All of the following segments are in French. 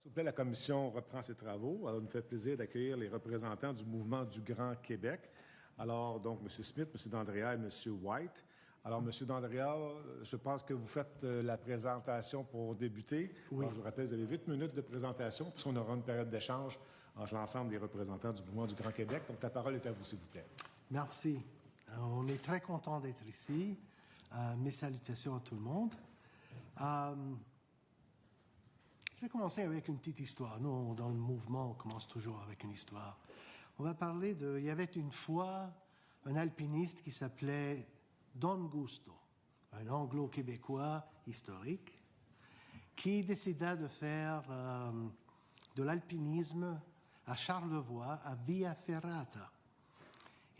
S'il vous plaît, la Commission reprend ses travaux. Alors, il nous fait plaisir d'accueillir les représentants du mouvement du Grand Québec. Alors, donc, M. Smith, M. D'Andrea et M. White. Alors, M. D'Andrea, je pense que vous faites la présentation pour débuter. Oui. Alors, je vous rappelle, vous avez 8 minutes de présentation, puisqu'on aura une période d'échange entre l'ensemble des représentants du mouvement du Grand Québec. Donc, la parole est à vous, s'il vous plaît. Merci. On est très content d'être ici. Mes salutations à tout le monde. Je vais commencer avec une petite histoire. Nous, dans le mouvement, on commence toujours avec une histoire. On va parler de... Il y avait une fois un alpiniste qui s'appelait Don Gusto, un anglo-québécois historique, qui décida de faire de l'alpinisme à Charlevoix, à Via Ferrata.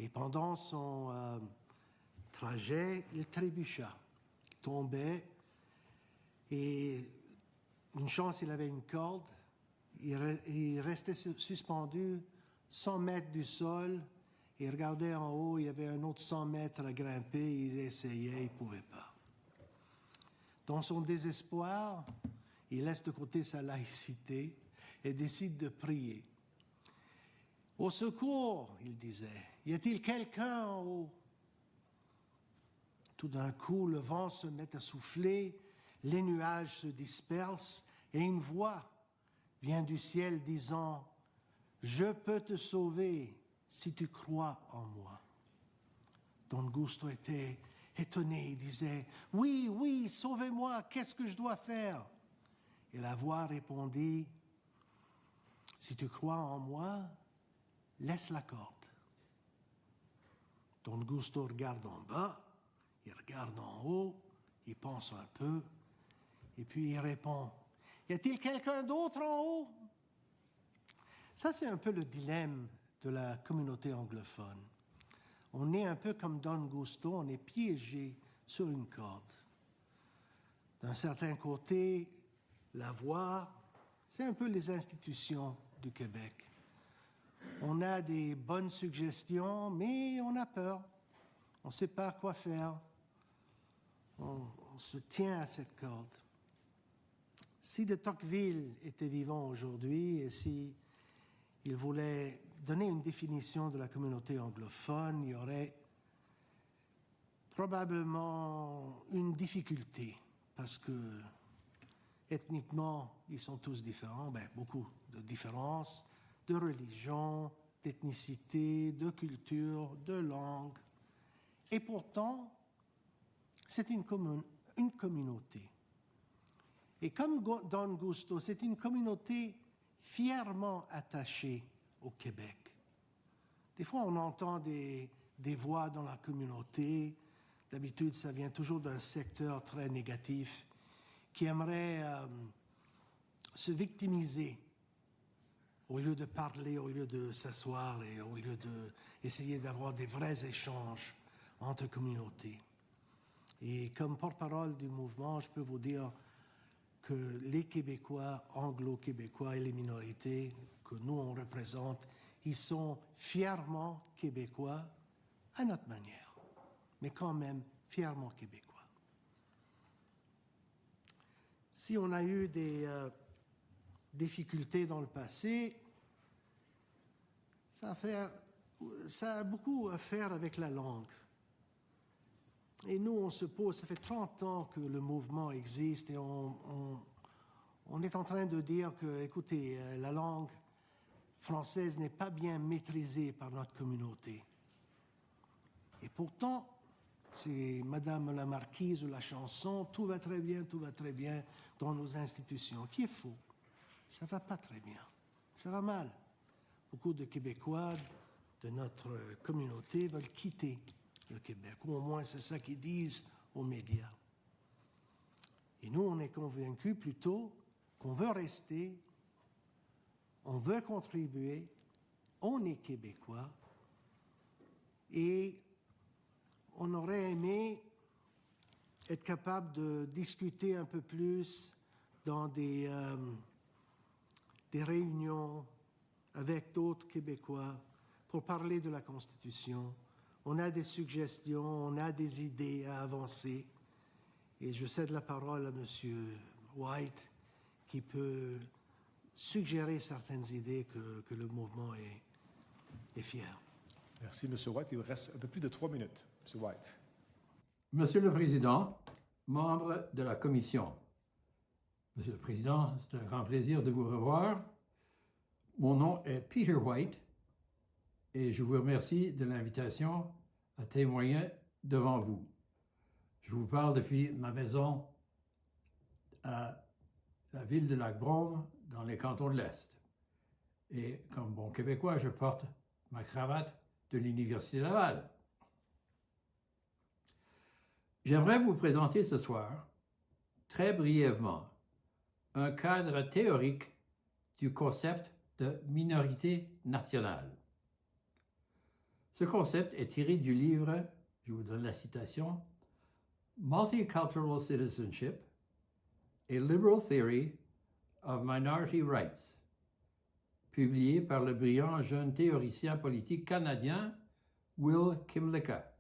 Et pendant son trajet, il trébucha, tombait, et une chance, il avait une corde, il restait suspendu 100 mètres du sol, il regardait en haut, il y avait un autre 100 mètres à grimper, il essayait, il ne pouvait pas. Dans son désespoir, il laisse de côté sa laïcité et décide de prier. « Au secours !» il disait. « Y a-t-il quelqu'un en haut ?» Tout d'un coup, le vent se met à souffler, les nuages se dispersent et une voix vient du ciel disant « Je peux te sauver si tu crois en moi. » Don Gusto était étonné, il disait « Oui, oui, sauvez-moi, qu'est-ce que je dois faire ?» Et la voix répondit « Si tu crois en moi, laisse la corde. » Don Gusto regarde en bas, il regarde en haut, il pense un peu, et puis il répond « Y a-t-il quelqu'un d'autre en haut ?» Ça, c'est un peu le dilemme de la communauté anglophone. On est un peu comme Don Gusto, on est piégé sur une corde. D'un certain côté, la voix, c'est un peu les institutions du Québec. On a des bonnes suggestions, mais on a peur. On ne sait pas quoi faire. On se tient à cette corde. Si de Tocqueville était vivant aujourd'hui et si il voulait donner une définition de la communauté anglophone, il y aurait probablement une difficulté parce que ethniquement, ils sont tous différents, beaucoup de différences, de religion, d'ethnicité, de culture, de langue. Et pourtant, c'est une communauté. Et comme Don Gusto, c'est une communauté fièrement attachée au Québec. Des fois, on entend des voix dans la communauté. D'habitude, ça vient toujours d'un secteur très négatif qui aimerait se victimiser au lieu de parler, au lieu de s'asseoir et au lieu d'essayer d'avoir des vrais échanges entre communautés. Et comme porte-parole du mouvement, je peux vous dire que les Québécois, anglo-québécois et les minorités que nous, on représente, ils sont fièrement québécois à notre manière, mais quand même fièrement québécois. Si on a eu des difficultés dans le passé, ça a beaucoup à faire avec la langue. Et nous, on se pose, ça fait 30 ans que le mouvement existe et on est en train de dire que, écoutez, la langue française n'est pas bien maîtrisée par notre communauté. Et pourtant, c'est Madame la Marquise ou la chanson, tout va très bien dans nos institutions, qui est faux. Ça ne va pas très bien, ça va mal. Beaucoup de Québécois de notre communauté veulent quitter le Québec, ou au moins c'est ça qu'ils disent aux médias. Et nous, on est convaincus plutôt qu'on veut rester, on veut contribuer, on est Québécois, et on aurait aimé être capable de discuter un peu plus dans des réunions avec d'autres Québécois pour parler de la Constitution. On a des suggestions, on a des idées à avancer. Et je cède la parole à M. White qui peut suggérer certaines idées que le mouvement est fier. Merci, M. White. Il vous reste un peu plus de 3 minutes. M. White. Monsieur le Président, membres de la Commission, Monsieur le Président, c'est un grand plaisir de vous revoir. Mon nom est Peter White et je vous remercie de l'invitation à témoigner devant vous. Je vous parle depuis ma maison à la ville de Lac-Brome, dans les cantons de l'Est. Et comme bon Québécois, je porte ma cravate de l'Université Laval. J'aimerais vous présenter ce soir, très brièvement, un cadre théorique du concept de minorité nationale. Ce concept est tiré du livre, je vous donne la citation, Multicultural Citizenship, A Liberal Theory of Minority Rights, publié par le brillant jeune théoricien politique canadien Will Kymlicka,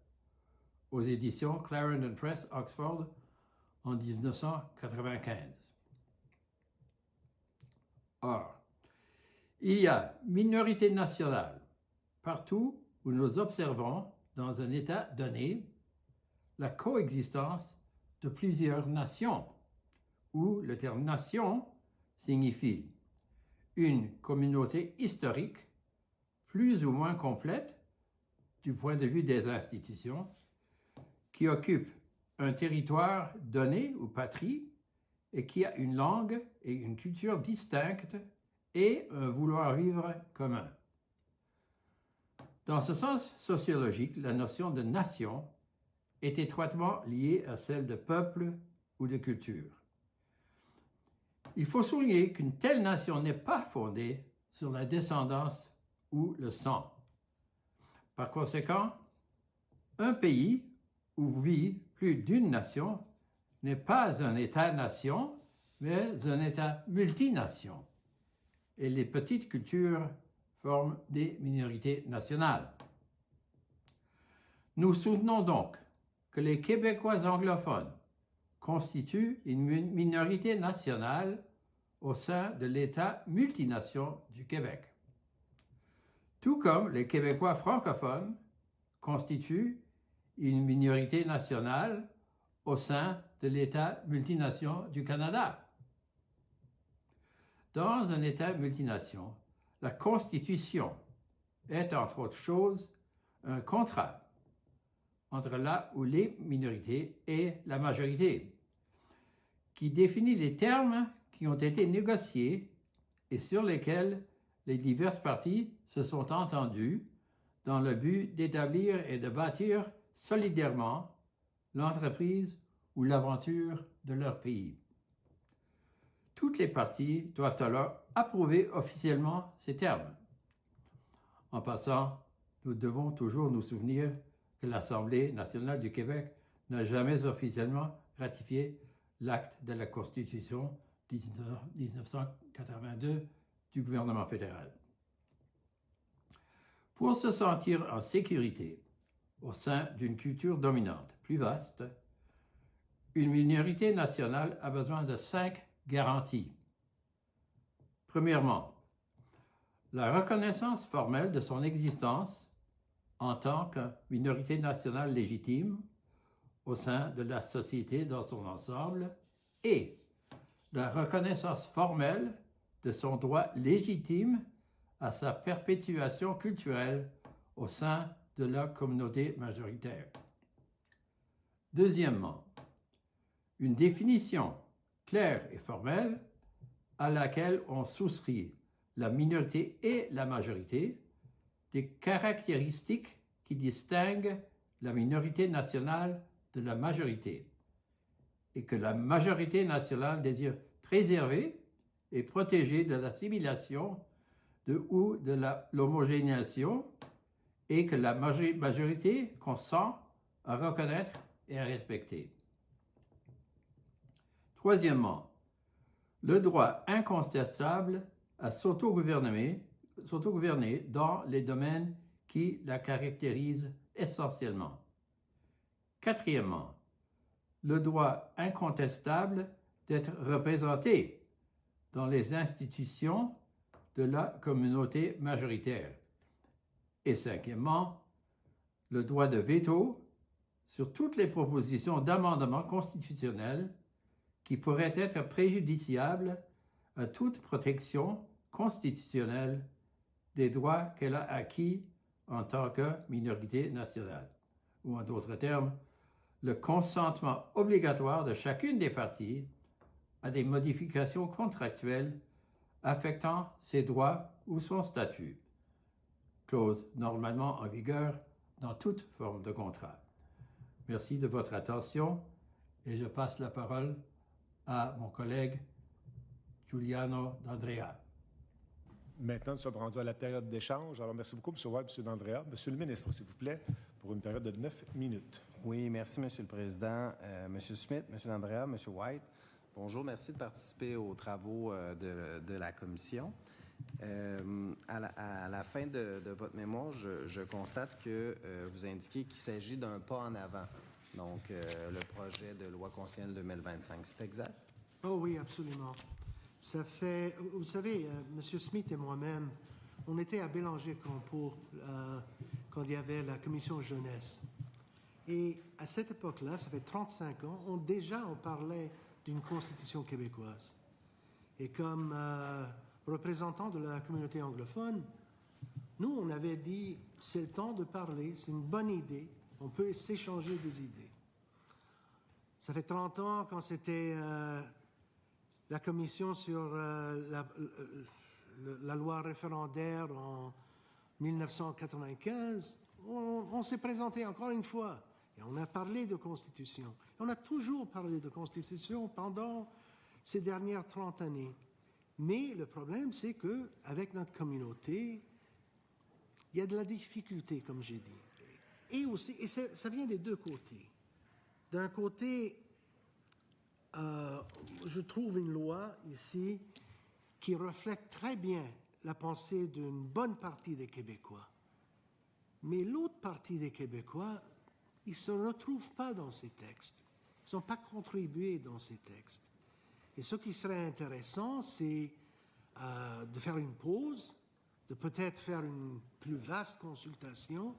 aux éditions Clarendon Press, Oxford, en 1995. Or, il y a minorité nationale partout où nous observons, dans un État donné, la coexistence de plusieurs nations, où le terme nation signifie une communauté historique plus ou moins complète du point de vue des institutions, qui occupe un territoire donné ou patrie et qui a une langue et une culture distinctes et un vouloir-vivre commun. Dans ce sens sociologique, la notion de nation est étroitement liée à celle de peuple ou de culture. Il faut souligner qu'une telle nation n'est pas fondée sur la descendance ou le sang. Par conséquent, un pays où vit plus d'une nation n'est pas un État-nation, mais un État multination. Et les petites cultures forment des minorités nationales. Nous soutenons donc que les Québécois anglophones constituent une minorité nationale au sein de l'État multination du Québec. Tout comme les Québécois francophones constituent une minorité nationale au sein de l'État multination du Canada. Dans un État multination, la Constitution est, entre autres choses, un contrat entre là où les minorités et la majorité, qui définit les termes qui ont été négociés et sur lesquels les diverses parties se sont entendues dans le but d'établir et de bâtir solidairement l'entreprise ou l'aventure de leur pays. Toutes les parties doivent alors approuver officiellement ces termes. En passant, nous devons toujours nous souvenir que l'Assemblée nationale du Québec n'a jamais officiellement ratifié l'acte de la Constitution 1982 du gouvernement fédéral. Pour se sentir en sécurité au sein d'une culture dominante plus vaste, une minorité nationale a besoin de 5 garanties. Premièrement, la reconnaissance formelle de son existence en tant que minorité nationale légitime au sein de la société dans son ensemble et la reconnaissance formelle de son droit légitime à sa perpétuation culturelle au sein de la communauté majoritaire. Deuxièmement, une définition claire et formelle à laquelle on souscrit la minorité et la majorité des caractéristiques qui distinguent la minorité nationale de la majorité et que la majorité nationale désire préserver et protéger de l'assimilation ou de l'homogénéisation et que la majorité consent à reconnaître et à respecter. Troisièmement, le droit incontestable à s'autogouverner dans les domaines qui la caractérisent essentiellement. Quatrièmement, le droit incontestable d'être représenté dans les institutions de la communauté majoritaire. Et cinquièmement, le droit de veto sur toutes les propositions d'amendement constitutionnel qui pourraient être préjudiciables à toute protection constitutionnelle des droits qu'elle a acquis en tant que minorité nationale. Ou en d'autres termes, le consentement obligatoire de chacune des parties à des modifications contractuelles affectant ses droits ou son statut. Clause normalement en vigueur dans toute forme de contrat. Merci de votre attention et je passe la parole à mon collègue Giuliano D'Andrea. Maintenant, nous sommes rendus à la période d'échange. Alors, merci beaucoup, M. White, M. D'Andrea. Monsieur le ministre, s'il vous plaît, pour une période de 9 minutes. Oui, merci, Monsieur le Président. M. Smith, M. D'Andrea, M. White, bonjour, merci de participer aux travaux de la Commission. À la fin de votre mémoire, je constate que vous indiquez qu'il s'agit d'un pas en avant, donc le projet de loi constitutionnelle 2025. C'est exact? Oh oui, absolument. Ça fait, vous savez, M. Smith et moi-même, on était à Bélanger-Campo quand il y avait la commission jeunesse. Et à cette époque-là, ça fait 35 ans, on parlait d'une constitution québécoise. Et comme représentants de la communauté anglophone, nous, on avait dit, c'est le temps de parler, c'est une bonne idée, on peut s'échanger des idées. Ça fait 30 ans, quand c'était la commission sur la loi référendaire en 1995, on s'est présenté encore une fois et on a parlé de Constitution. Et on a toujours parlé de Constitution pendant ces dernières 30 années. Mais le problème, c'est qu'avec notre communauté, il y a de la difficulté, comme j'ai dit. Et aussi, et ça vient des deux côtés. D'un côté, je trouve une loi ici qui reflète très bien la pensée d'une bonne partie des Québécois. Mais l'autre partie des Québécois, ils ne se retrouvent pas dans ces textes. Ils n'ont pas contribué dans ces textes. Et ce qui serait intéressant, c'est de faire une pause, de peut-être faire une plus vaste consultation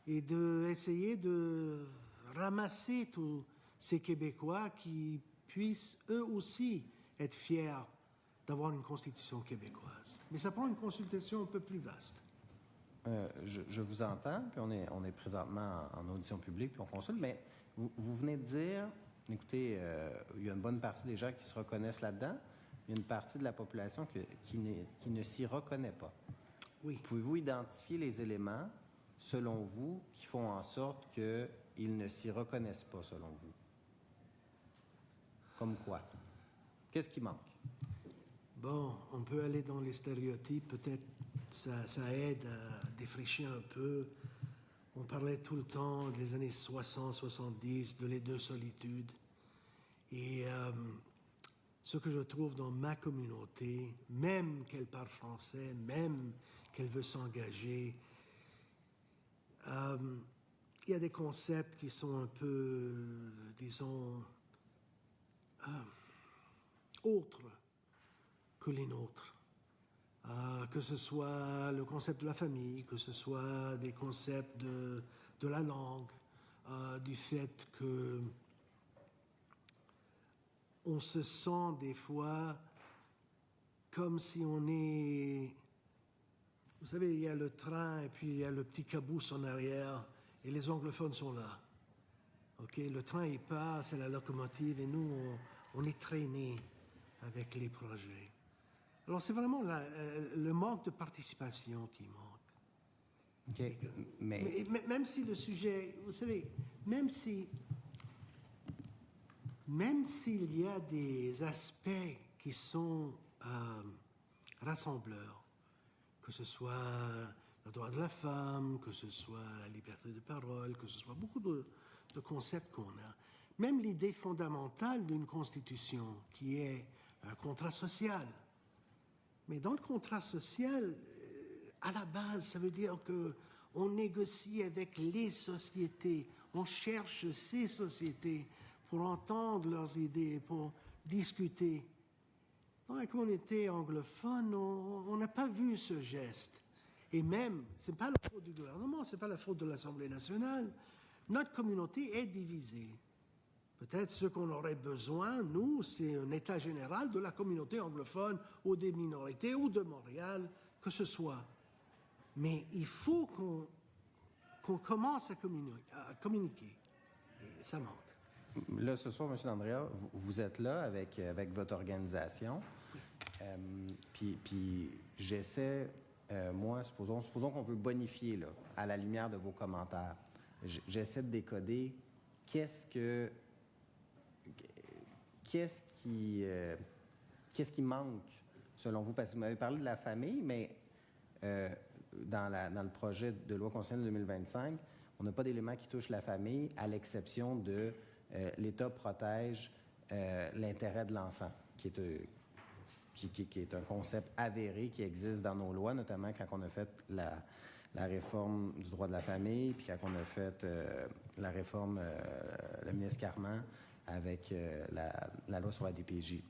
et d'essayer de ramasser tous ces Québécois qui puissent eux aussi être fiers d'avoir une constitution québécoise. Mais ça prend une consultation un peu plus vaste. Je vous entends, puis on est présentement en audition publique, puis on consulte, mais vous venez de dire, écoutez, il y a une bonne partie des gens qui se reconnaissent là-dedans, il y a une partie de la population qui ne s'y reconnaît pas. Oui. Pouvez-vous identifier les éléments, selon vous, qui font en sorte qu'ils ne s'y reconnaissent pas, selon vous? Comme quoi? Qu'est-ce qui manque? Bon, on peut aller dans les stéréotypes, peut-être ça aide à défricher un peu. On parlait tout le temps des années 60, 70, de les deux solitudes. Et ce que je trouve dans ma communauté, même qu'elle parle français, même qu'elle veut s'engager, il y a des concepts qui sont un peu, disons, autres que les nôtres. Que ce soit le concept de la famille, que ce soit des concepts de la langue, du fait que on se sent des fois comme si on est... Vous savez, il y a le train et puis il y a le petit caboose en arrière et les anglophones sont là. OK, le train, il passe, c'est la locomotive et nous, on est traînés avec les projets. Alors, c'est vraiment le manque de participation qui manque. OK, mais même si le sujet, vous savez, même s'il y a des aspects qui sont rassembleurs, que ce soit le droit de la femme, que ce soit la liberté de parole, que ce soit beaucoup de concepts qu'on a, même l'idée fondamentale d'une constitution qui est un contrat social. Mais dans le contrat social, à la base, ça veut dire qu'on négocie avec les sociétés, on cherche ces sociétés pour entendre leurs idées, pour discuter. dans la communauté anglophone, on n'a pas vu ce geste. Et même, ce n'est pas la faute du gouvernement, ce n'est pas la faute de l'Assemblée nationale. Notre communauté est divisée. Peut-être ce qu'on aurait besoin, nous, c'est un état général de la communauté anglophone ou des minorités ou de Montréal, que ce soit. Mais il faut qu'on commence à communiquer. Et ça manque. Là, ce soir, M. D'Andrea, vous êtes là avec votre organisation. Puis j'essaie, moi, supposons qu'on veut bonifier, là, à la lumière de vos commentaires. J'essaie de décoder qu'est-ce qui manque, selon vous? Parce que vous m'avez parlé de la famille, mais dans le projet de loi constitutionnelle 2025, on n'a pas d'éléments qui touchent la famille, à l'exception de l'État protège l'intérêt de l'enfant, qui est un concept avéré qui existe dans nos lois, notamment quand on a fait la réforme du droit de la famille, puis quand on a fait la réforme, le ministre Carman, avec la loi sur la DPJ.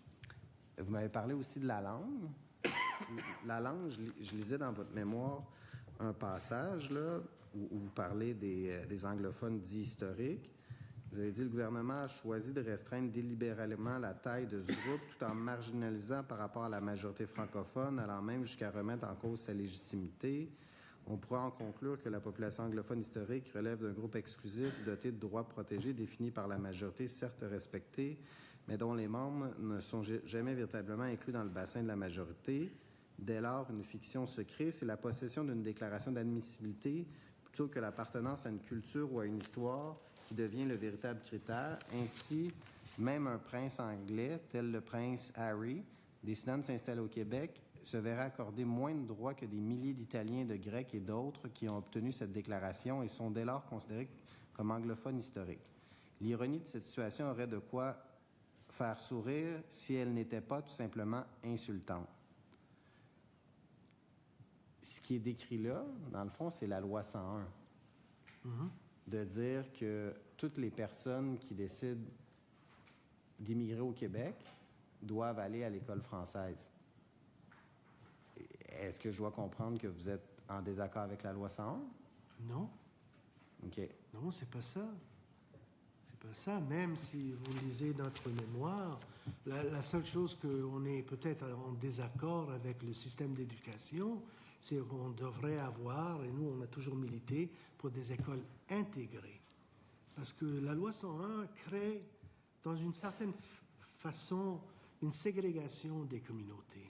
Vous m'avez parlé aussi de la langue. La langue, je lisais dans votre mémoire un passage là, où vous parlez des anglophones dits historiques. Vous avez dit « Le gouvernement a choisi de restreindre délibérément la taille de ce groupe tout en marginalisant par rapport à la majorité francophone, allant même jusqu'à remettre en cause sa légitimité. On pourra en conclure que la population anglophone historique relève d'un groupe exclusif doté de droits protégés définis par la majorité, certes respectés, mais dont les membres ne sont jamais véritablement inclus dans le bassin de la majorité. Dès lors, une fiction se crée, c'est la possession d'une déclaration d'admissibilité plutôt que l'appartenance à une culture ou à une histoire qui devient le véritable critère. Ainsi, même un prince anglais, tel le prince Harry, décidant de s'installer au Québec, se verrait accorder moins de droits que des milliers d'Italiens, de Grecs et d'autres qui ont obtenu cette déclaration et sont dès lors considérés comme anglophones historiques. L'ironie de cette situation aurait de quoi faire sourire si elle n'était pas tout simplement insultante. Ce qui est décrit là, dans le fond, c'est la loi 101. De dire que toutes les personnes qui décident d'immigrer au Québec doivent aller à l'école française. Est-ce que je dois comprendre que vous êtes en désaccord avec la loi 101? Non. OK. Non, c'est pas ça. C'est pas ça. Même si vous lisez notre mémoire, la seule chose qu'on est peut-être en désaccord avec le système d'éducation, c'est qu'on devrait avoir, et nous on a toujours milité, pour des écoles intégrées. Parce que la loi 101 crée, dans une certaine façon, une ségrégation des communautés.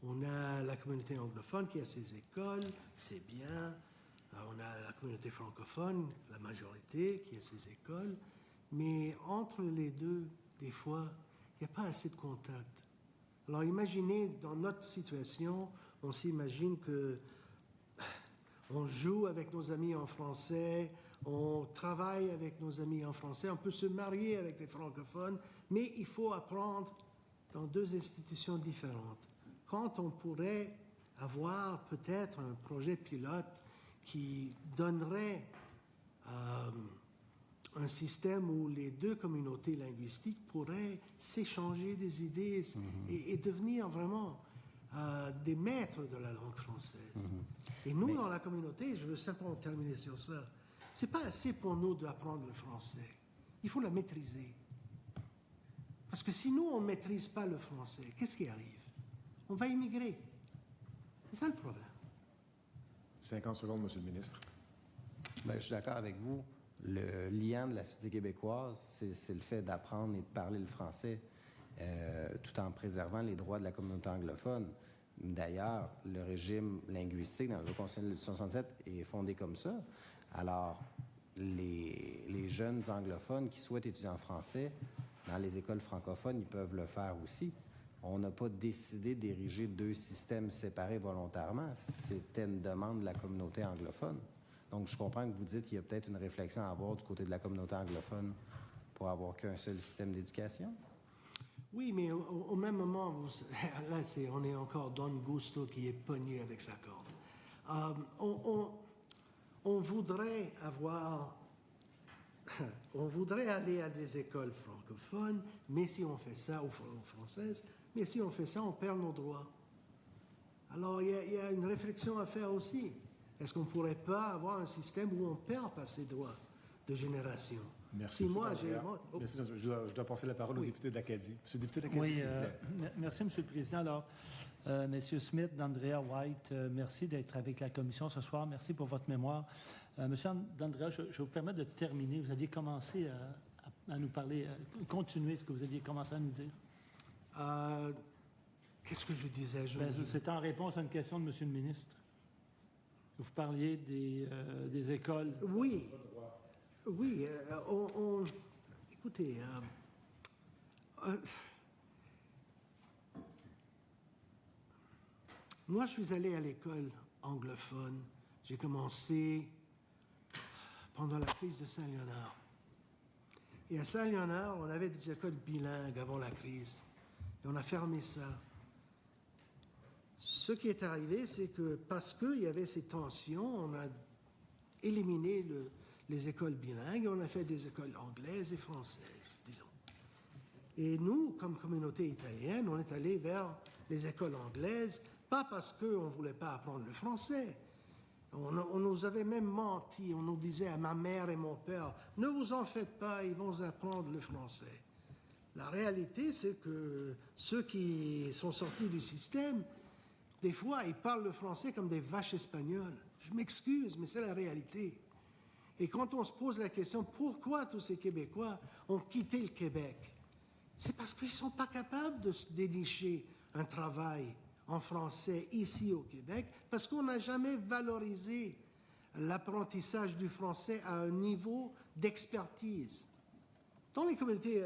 On a la communauté anglophone qui a ses écoles, c'est bien. On a la communauté francophone, la majorité, qui a ses écoles. Mais entre les deux, des fois, il n'y a pas assez de contact. Alors imaginez, dans notre situation, on s'imagine que on joue avec nos amis en français, on travaille avec nos amis en français, on peut se marier avec des francophones, mais il faut apprendre dans deux institutions différentes. Quand on pourrait avoir peut-être un projet pilote qui donnerait un système où les deux communautés linguistiques pourraient s'échanger des idées et devenir vraiment des maîtres de la langue française. Et nous, dans la communauté, je veux simplement terminer sur ça, c'est pas assez pour nous d'apprendre le français. Il faut la maîtriser. Parce que si nous, on ne maîtrise pas le français, qu'est-ce qui arrive? On va immigrer. C'est ça le problème. 50 secondes, Monsieur le ministre. Bien, je suis d'accord avec vous. Le liant de la société québécoise, c'est le fait d'apprendre et de parler le français tout en préservant les droits de la communauté anglophone. D'ailleurs, le régime linguistique dans la loi constitutionnelle de 1967 est fondé comme ça. Alors, les jeunes anglophones qui souhaitent étudier en français dans les écoles francophones, ils peuvent le faire aussi. On n'a pas décidé d'ériger deux systèmes séparés volontairement. C'était une demande de la communauté anglophone. Donc, je comprends que vous dites qu'il y a peut-être une réflexion à avoir du côté de la communauté anglophone pour avoir qu'un seul système d'éducation. Oui, mais au même moment, là, on est encore Don Gusto qui est pogné avec sa corde. On voudrait avoir... on voudrait aller à des écoles francophones, mais si on fait ça aux françaises, Mais si on fait ça, on perd nos droits. Alors, il y a une réflexion à faire aussi. Est-ce qu'on ne pourrait pas avoir un système où on ne perd pas ses droits de génération? Merci. Si M. moi, D'Andrea. oh. Merci. Je dois passer la parole au Oui. député de l'Acadie. Monsieur le député de l'Acadie, Oui, s'il vous plaît. merci, Monsieur le Président. Alors, Messieurs Smith, D'Andrea, White, merci d'être avec la Commission ce soir. Merci pour votre mémoire. Monsieur D'Andrea, je vous permets de terminer. Vous aviez commencé à nous parler, continuer ce que vous aviez commencé à nous dire. Qu'est-ce que je disais? C'était en réponse à une question de Monsieur le ministre. Vous parliez des écoles. Oui. Oui. Écoutez, moi, je suis allé à l'école anglophone. J'ai commencé pendant la crise de Saint-Léonard. Et à Saint-Léonard, on avait des écoles bilingues avant la crise. Et on a fermé ça. Ce qui est arrivé, c'est que parce qu'il y avait ces tensions, on a éliminé les écoles bilingues et on a fait des écoles anglaises et françaises, disons. Et nous, comme communauté italienne, on est allé vers les écoles anglaises, pas parce qu'on ne voulait pas apprendre le français. On nous avait même menti, on nous disait à ma mère et mon père, ne vous en faites pas, ils vont apprendre le français. La réalité, c'est que ceux qui sont sortis du système, des fois, ils parlent le français comme des vaches espagnoles. Je m'excuse, mais c'est la réalité. Et quand on se pose la question, pourquoi tous ces Québécois ont quitté le Québec? C'est parce qu'ils ne sont pas capables de se dénicher un travail en français ici au Québec, parce qu'on n'a jamais valorisé l'apprentissage du français à un niveau d'expertise. Dans les communautés,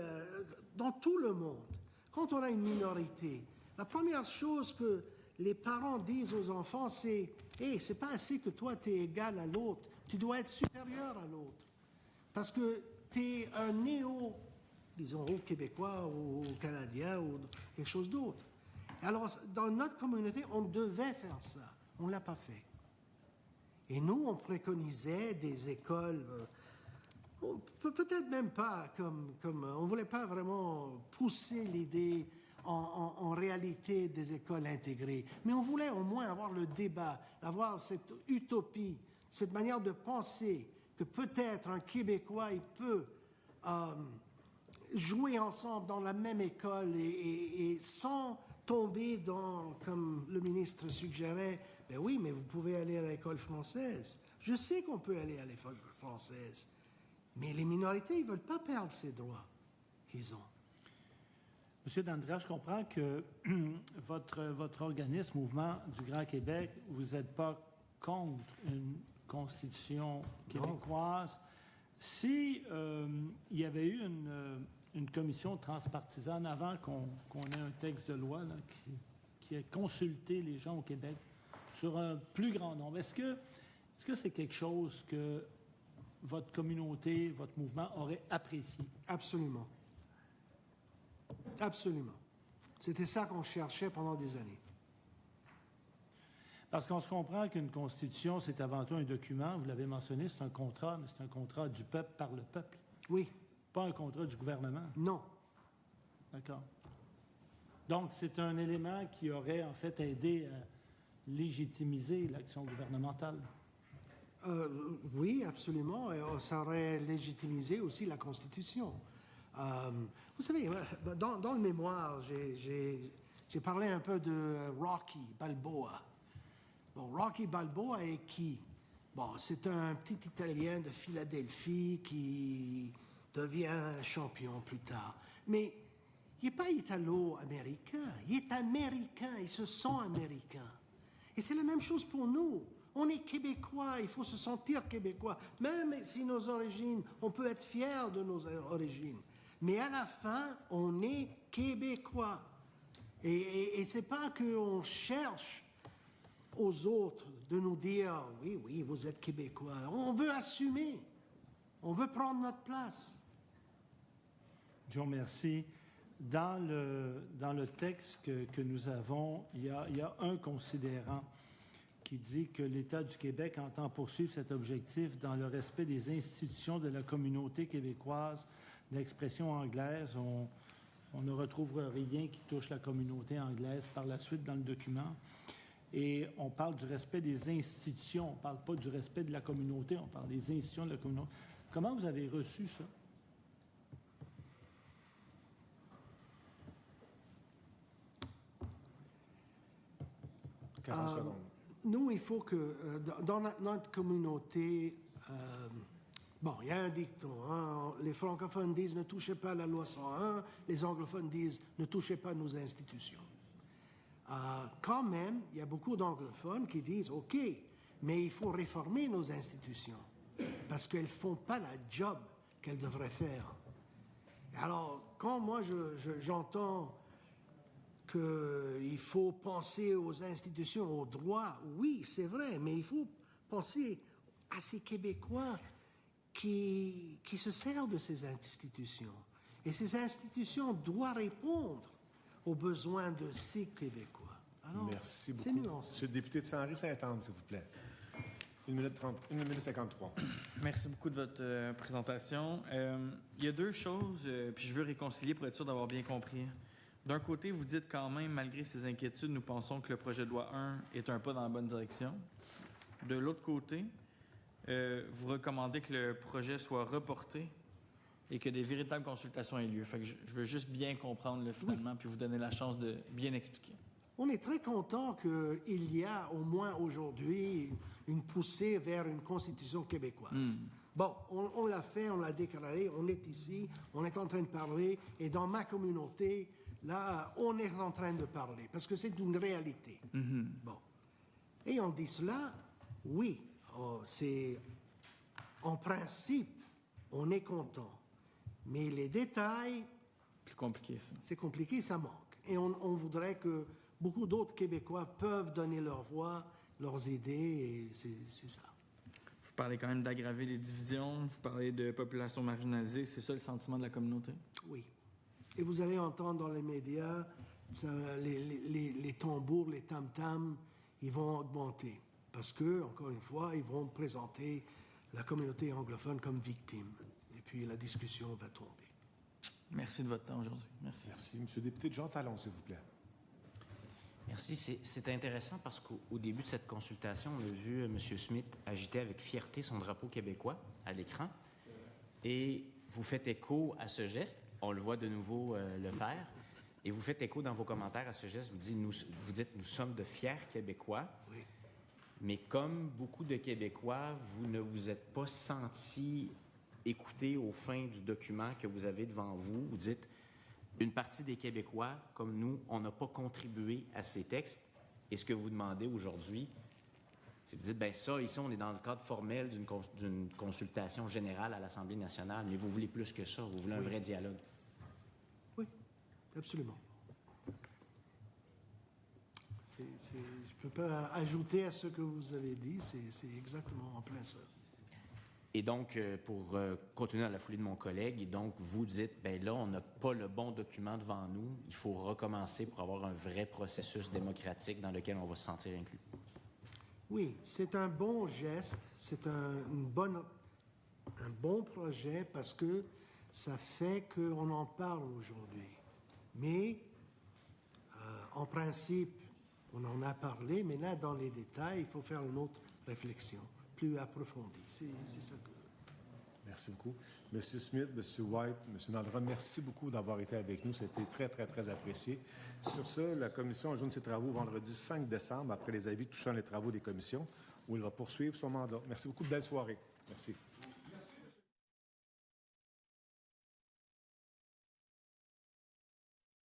dans tout le monde, quand on a une minorité, la première chose que les parents disent aux enfants, c'est « Hey, c'est pas assez que toi, tu es égal à l'autre, tu dois être supérieur à l'autre. Parce que tu es un disons, québécois ou canadien ou quelque chose d'autre. » Alors, dans notre communauté, on devait faire ça. On ne l'a pas fait. Et nous, on préconisait des écoles, peut-être même pas comme on ne voulait pas vraiment pousser l'idée en réalité des écoles intégrées. Mais on voulait au moins avoir le débat, avoir cette utopie, cette manière de penser que peut-être un Québécois, il peut jouer ensemble dans la même école et sans tomber dans, comme le ministre suggérait, ben oui, mais vous pouvez aller à l'école française. Je sais qu'on peut aller à l'école française, mais les minorités, ils ne veulent pas perdre ces droits qu'ils ont. Monsieur D'Andrea, je comprends que votre organisme, Mouvement du Grand Québec, vous n'êtes pas contre une constitution québécoise. Non. Si il y avait eu une commission transpartisane avant qu'on ait un texte de loi là, qui ait consulté les gens au Québec sur un plus grand nombre, est-ce que c'est quelque chose que votre communauté, votre mouvement aurait apprécié? Absolument. Absolument. C'était ça qu'on cherchait pendant des années. Parce qu'on se comprend qu'une constitution, c'est avant tout un document, vous l'avez mentionné, c'est un contrat, mais c'est un contrat du peuple par le peuple. Oui. Pas un contrat du gouvernement. Non. D'accord. Donc, c'est un élément qui aurait en fait aidé à légitimiser l'action gouvernementale. Oui, absolument. Et ça aurait légitimisé aussi la Constitution. Vous savez, dans le mémoire, j'ai parlé un peu de Rocky Balboa. Bon, Rocky Balboa est qui? Bon, c'est un petit Italien de Philadelphie qui devient champion plus tard. Mais il n'est pas italo-américain, il est américain, il se sent américain. Et c'est la même chose pour nous. On est québécois, il faut se sentir québécois. Même si nos origines, on peut être fier de nos origines. Mais à la fin, on est québécois. Et c'est pas qu'on cherche aux autres de nous dire « Oui, oui, vous êtes québécois ». On veut assumer. On veut prendre notre place. Je vous remercie. Dans le texte que nous avons, il y a un considérant qui dit que l'État du Québec entend poursuivre cet objectif dans le respect des institutions de la communauté québécoise d'expression anglaise. On ne retrouve rien qui touche la communauté anglaise par la suite dans le document. Et on parle du respect des institutions. On ne parle pas du respect de la communauté, on parle des institutions de la communauté. Comment vous avez reçu ça? Nous, il faut que, dans notre communauté, bon, il y a un dicton, hein, les francophones disent « ne touchez pas à la loi 101 », les anglophones disent « ne touchez pas à nos institutions ». Quand même, il y a beaucoup d'anglophones qui disent « OK, mais il faut réformer nos institutions parce qu'elles ne font pas la job qu'elles devraient faire ». Alors, quand moi j'entends qu'il faut penser aux institutions, aux droits, oui, c'est vrai, mais il faut penser à ces Québécois qui se servent de ces institutions. Et ces institutions doivent répondre aux besoins de ces Québécois. Alors, merci beaucoup. c'est nuancé. Monsieur le député de Saint-Henri-Sainte-Anne, s'il vous plaît. 1 minute 53. Merci beaucoup de votre présentation. Il y a deux choses, puis je veux réconcilier pour être sûr d'avoir bien compris. D'un côté, vous dites quand même, malgré ces inquiétudes, nous pensons que le projet de loi 1 est un pas dans la bonne direction. De l'autre côté, vous recommandez que le projet soit reporté et que des véritables consultations aient lieu. Fait que je veux juste bien comprendre le finalement, puis vous donner la chance de bien expliquer. On est très content qu'il y a au moins aujourd'hui une poussée vers une constitution québécoise. Bon, on l'a fait, on l'a déclaré, on est ici, on est en train de parler, et dans ma communauté, là, on est en train de parler, parce que c'est une réalité. Bon. Et on dit cela, oui, c'est en principe, on est content. Mais les détails, Plus compliqué, ça. c'est compliqué, ça manque. Et on voudrait que beaucoup d'autres Québécois peuvent donner leur voix, leurs idées, et c'est ça. Vous parlez quand même d'aggraver les divisions, vous parlez de population marginalisée, c'est ça le sentiment de la communauté? Oui. Et vous allez entendre dans les médias, les tambours, les tam-tams, ils vont augmenter. Parce que, encore une fois, ils vont présenter la communauté anglophone comme victime. Et puis la discussion va tomber. Merci de votre temps aujourd'hui. Merci. Merci. Monsieur le député de Jean Talon, s'il vous plaît. Merci. C'est intéressant parce qu'au début de cette consultation, on a vu M. Smith agiter avec fierté son drapeau québécois à l'écran. Et vous faites écho à ce geste. On le voit de nouveau le faire. Et vous faites écho dans vos commentaires à ce geste. Vous dites, nous sommes de fiers Québécois. Oui. Mais comme beaucoup de Québécois, vous ne vous êtes pas senti écouté au fin du document que vous avez devant vous. Vous dites, une partie des Québécois, comme nous, on n'a pas contribué à ces textes. Et ce que vous demandez aujourd'hui, c'est de vous dites, bien ça, ici, on est dans le cadre formel d'une consultation générale à l'Assemblée nationale, mais vous voulez plus que ça, vous voulez un vrai dialogue. Oui, absolument. Je ne peux pas ajouter à ce que vous avez dit, c'est exactement en plein ça. Et donc, pour continuer dans la foulée de mon collègue, et donc vous dites, bien là, on n'a pas le bon document devant nous, il faut recommencer pour avoir un vrai processus démocratique dans lequel on va se sentir inclus. Oui, c'est un bon geste, c'est un bon projet parce que ça fait qu'on en parle aujourd'hui. Mais, en principe, on en a parlé, mais là, dans les détails, il faut faire une autre réflexion, plus approfondie. C'est ça que... Merci beaucoup. Monsieur Smith, Monsieur White, Monsieur Naldra, merci beaucoup d'avoir été avec nous. C'était très, très, très apprécié. Sur ce, la commission ajoute ses travaux vendredi 5 décembre, après les avis touchant les travaux des commissions, où il va poursuivre son mandat. Merci beaucoup. Belle soirée. Merci.